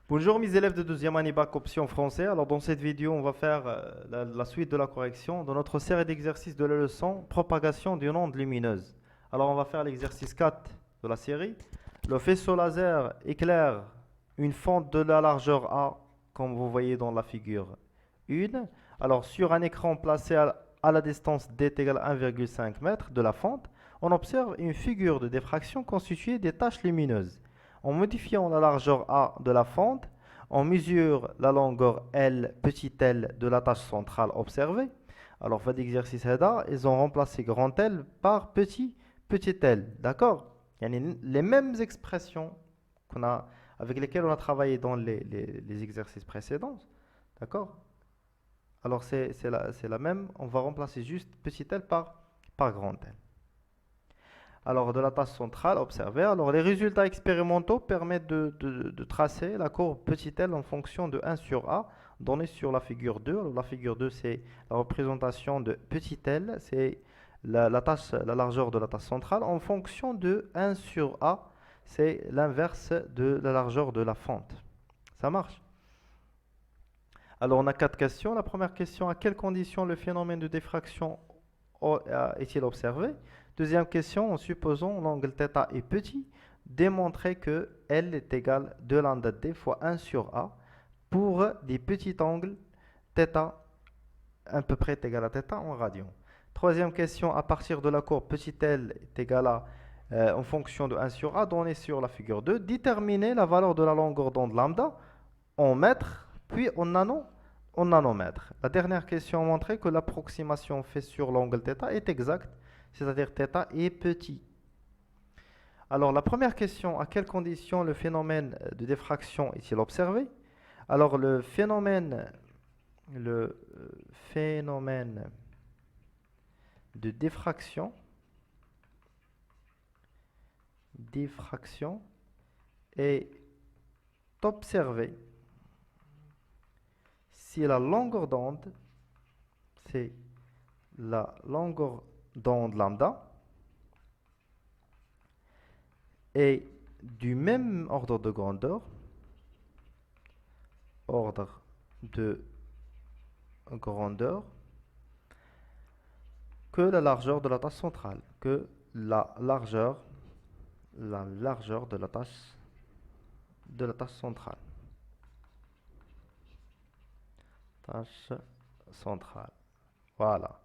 Bonjour mes élèves de deuxième année bac option français. Alors dans cette vidéo, on va faire la suite de la correction de notre série d'exercices de la leçon propagation d'une onde lumineuse. Alors on va faire l'exercice 4 de la série. Le faisceau laser éclaire une fente de la largeur A, comme vous voyez dans la figure 1. Alors sur un écran placé à la distance d égale 1,5 m de la fente, on observe une figure de diffraction constituée des taches lumineuses. En modifiant la largeur A de la fente, on mesure la longueur L, petit l de la tache centrale observée. Alors, fait l'exercice HEDA, ils ont remplacé grand L par petit l. D'accord? Il y a les mêmes expressions avec lesquelles on a travaillé dans les exercices précédents. D'accord? Alors, c'est la même. On va remplacer juste petit l par grand L. Alors, de la tache centrale observée. Alors, les résultats expérimentaux permettent de tracer la courbe petit l en fonction de 1 sur A, donnée sur la figure 2. Alors, la figure 2, c'est la représentation de petit l, c'est la largeur de la tache centrale, en fonction de 1 sur A, c'est l'inverse de la largeur de la fente. Ça marche? Alors, on a 4 questions. La première question, à quelles conditions le phénomène de diffraction est-il observé? Deuxième question, en supposant l'angle θ est petit, démontrer que L est égal à 2 lambda d fois 1 sur A pour des petits angles θ à peu près égal à θ en radian. Troisième question, à partir de la courbe petit l est égal à en fonction de 1 sur A donnée sur la figure 2, déterminer la valeur de la longueur d'onde lambda en mètres puis en nanomètres. La dernière question a montré que l'approximation faite sur l'angle θ est exacte, c'est-à-dire θ est petit. Alors la première question, à quelles conditions le phénomène de diffraction est-il observé? Alors le phénomène de diffraction est observé si la longueur d'onde, c'est la longueur d'onde lambda, est du même ordre de grandeur, que la largeur de la tache centrale, que la largeur de la tache centrale. Tache centrale. Voilà.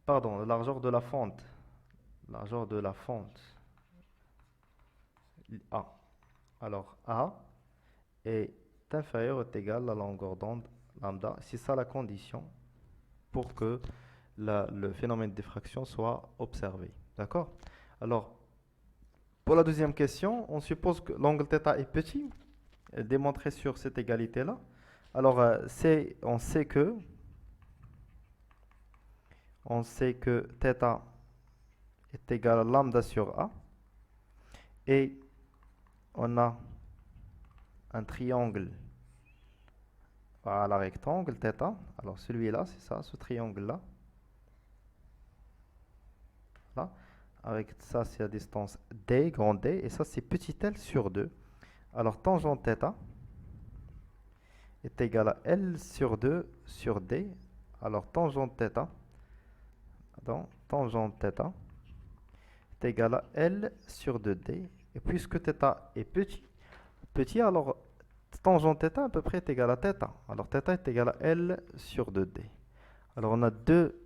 Pardon, la largeur de la fente. Largeur de la fente. A. Alors, A est inférieur ou égal à la longueur d'onde lambda. C'est ça la condition pour que le phénomène de diffraction soit observé. D'accord? Alors, pour la deuxième question, on suppose que l'angle θ est petit, démontré sur cette égalité-là. Alors, on sait que θ est égal à lambda sur A. Et on a un triangle à la rectangle θ. Alors, celui-là, c'est ça, ce triangle-là. Là. Avec ça, c'est la distance D, grand D. Et ça, c'est petit l sur 2. Alors, tangente θ est égal à L sur 2 sur D. Alors, tangente θ est égal à L sur 2D. Et puisque θ est petit, alors tangente θ à peu près est égal à θ. Alors, θ est égal à L sur 2D. Alors, on a deux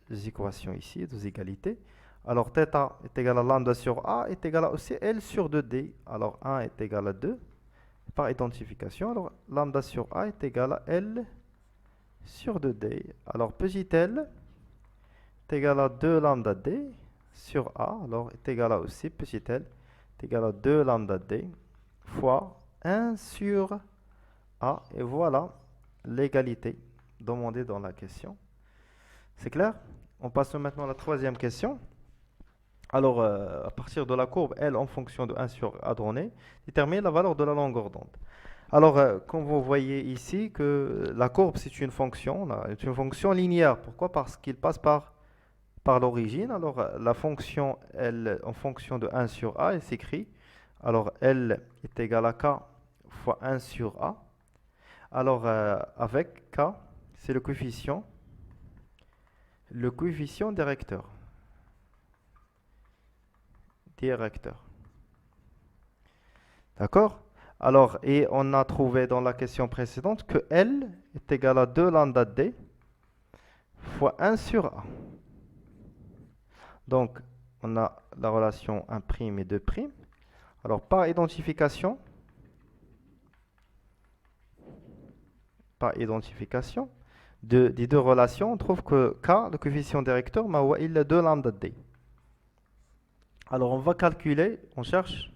équations ici, deux égalités. Alors, θ est égal à lambda sur A est égal à aussi L sur 2D. Alors, 1 est égal à 2 par identification. Alors, lambda sur A est égal à L sur 2D. Alors, petit l est égal à 2 lambda D sur A. Alors, est égal à aussi petit l est égal à 2 lambda D fois 1 sur A. Et voilà l'égalité demandée dans la question. C'est clair? On passe maintenant à la troisième question. Alors, à partir de la courbe L en fonction de 1 sur A donné, détermine la valeur de la longueur d'onde. Alors, comme vous voyez ici, que la courbe, c'est une fonction linéaire. Pourquoi? Parce qu'il passe par l'origine. Alors, la fonction L en fonction de 1 sur A, elle s'écrit. Alors, L est égal à K fois 1 sur A. Alors, avec K, c'est le coefficient directeur. D'accord? Alors, et on a trouvé dans la question précédente que L est égal à 2 lambda D fois 1 sur A. Donc, on a la relation 1' et 2'. Alors, par identification, des deux relations, on trouve que K, le coefficient directeur, il a 2 lambda D. Alors, on va calculer, on cherche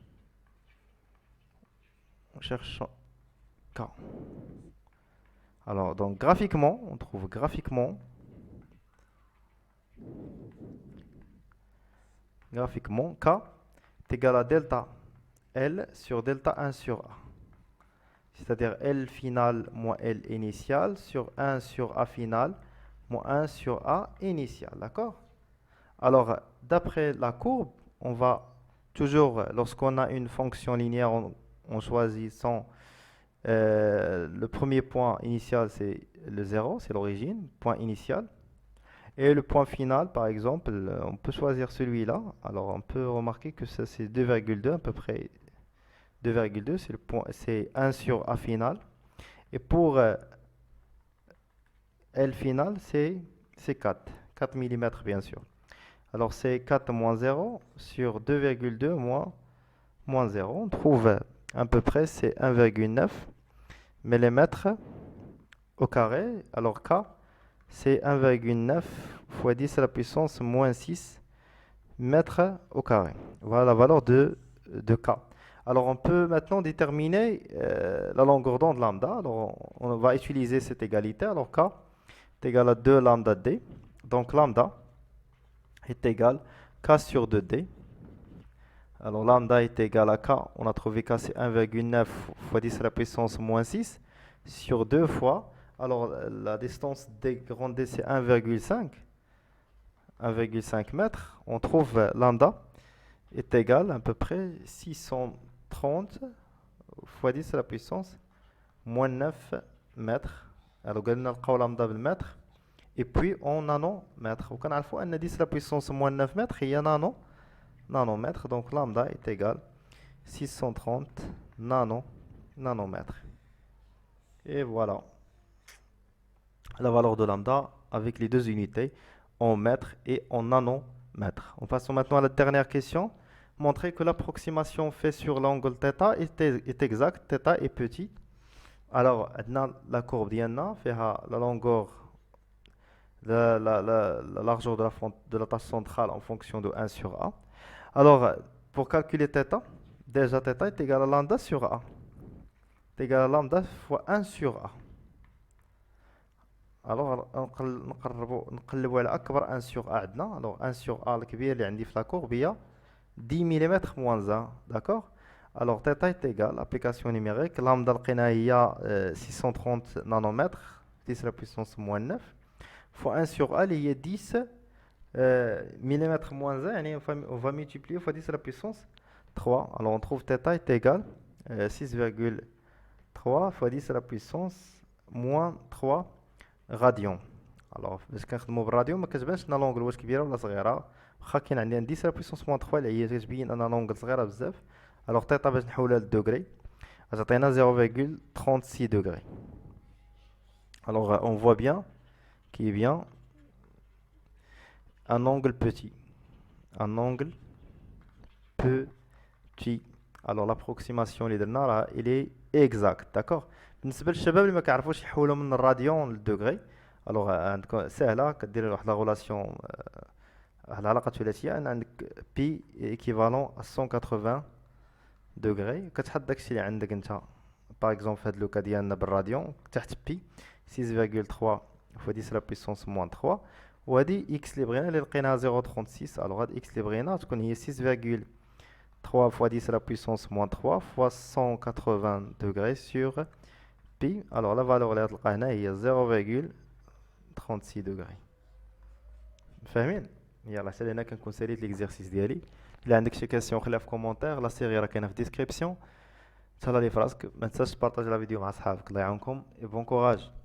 K. Alors, donc, graphiquement, on trouve graphiquement K est égal à delta L sur delta 1 sur A. C'est-à-dire L final moins L initial sur 1 sur A final moins 1 sur A initial. D'accord? Alors, d'après la courbe, on va toujours, lorsqu'on a une fonction linéaire, en choisissant le premier point initial, c'est le 0, c'est l'origine, point initial. Et le point final, par exemple, on peut choisir celui-là. Alors, on peut remarquer que ça, c'est 2,2, à peu près 2,2, c'est le point, c'est 1 sur A final. Et pour L final, c'est 4 mm bien sûr. Alors, c'est 4 moins 0 sur 2,2 moins 0. On trouve à peu près, c'est 1,9 mm au carré. Alors, K, c'est 1,9 fois 10 à la puissance moins 6 mètres au carré. Voilà la valeur de K. Alors, on peut maintenant déterminer la longueur d'onde lambda. Alors, on va utiliser cette égalité. Alors, K est égal à 2 lambda D. Donc, lambda est égal à K sur 2D. Alors, lambda est égal à K. On a trouvé K, c'est 1,9 fois 10 à la puissance moins 6 sur 2 fois. Alors, la distance D grand D, c'est 1,5 mètres. On trouve lambda est égal à peu près 630 fois 10 à la puissance moins 9 mètres. Alors, on a lambda بالمتر. Et puis en nanomètres. On a 10 à la puissance moins 9 mètres. Il y a nanomètres. Donc, lambda est égal à 630 nanomètres. Et voilà la valeur de lambda avec les deux unités en mètres et en nanomètres. On passe maintenant à la dernière question. Montrer que l'approximation faite sur l'angle θ est exacte. θ est petit. Alors, la courbe d'Iana fait la longueur, la largeur de la tâche centrale en fonction de 1 sur A. Alors, pour calculer θ, déjà θ est égal à lambda sur A. C'est égal à lambda fois 1 sur A. Alors, نقلبوا على أكبر 1 sur A عندنا. Alors, 1 sur A الكبير اللي عندي في la courbe هي 10 mm moins 1. D'accord? Alors, θ est égal, application numérique, lambda لقينا هي 630 nanomètres, 10 à la puissance moins 9, fois 1 sur A, il y a 10 mm moins 1, on va multiplier fois 10 à la puissance 3. Alors, on trouve θ est égal 6,3 fois 10 à la puissance moins 3 radians. Alors, باش كنخدموا بالراديو ما كتبانش لنا لونغل واش كبيره ولا صغيره. واخا كاين عندنا 10 على بويسونس موان 3 اللي هي كتبين ان لونغل صغيره بزاف. الوغ تيتا باش نحولها للدوغري غتعطينا 0,36 degrés. Alors, on voit bien qu'il y a bien un angle petit. Un angle petit. Alors, l'approximation اللي درنا راه il est exact. D'accord? بالنسبه للشباب اللي ما كيعرفوش يحولوا من الراديون للدوغري، الوغ عندكم سهله، كدير واحد لا غولاسيون، واحد العلاقه ثلاثيه، ان عندك بي ايكيفالون 180 دوغري، كتحط داكشي اللي عندك انت. باغ اكزومبل في هاد لوكا ديالنا بالراديون تحت بي 6,3 fois 10 à la puissance moins 3، وهادي اكس اللي بغينا اللي لقيناها 0.36. الوغ هاد اكس اللي بغينا تكون هي 6,3 fois 10 à la puissance moins 3 fois 180 degrés sur pi. Alors la valeur اللي غتلقى هنا هي 0,36 degrés. فاهمين؟ يلا حتى هنا كنكون ساليت ليكزارسيس ديالي. الا عندك شي كاسيون خليها في كومونتير، لا سيري راه كاينه في الديسكريبسيون. تهلا لي في راسك، ما تنساش تبارطاجي لا فيديو مع صحابك. الله يعاونكم et bon courage.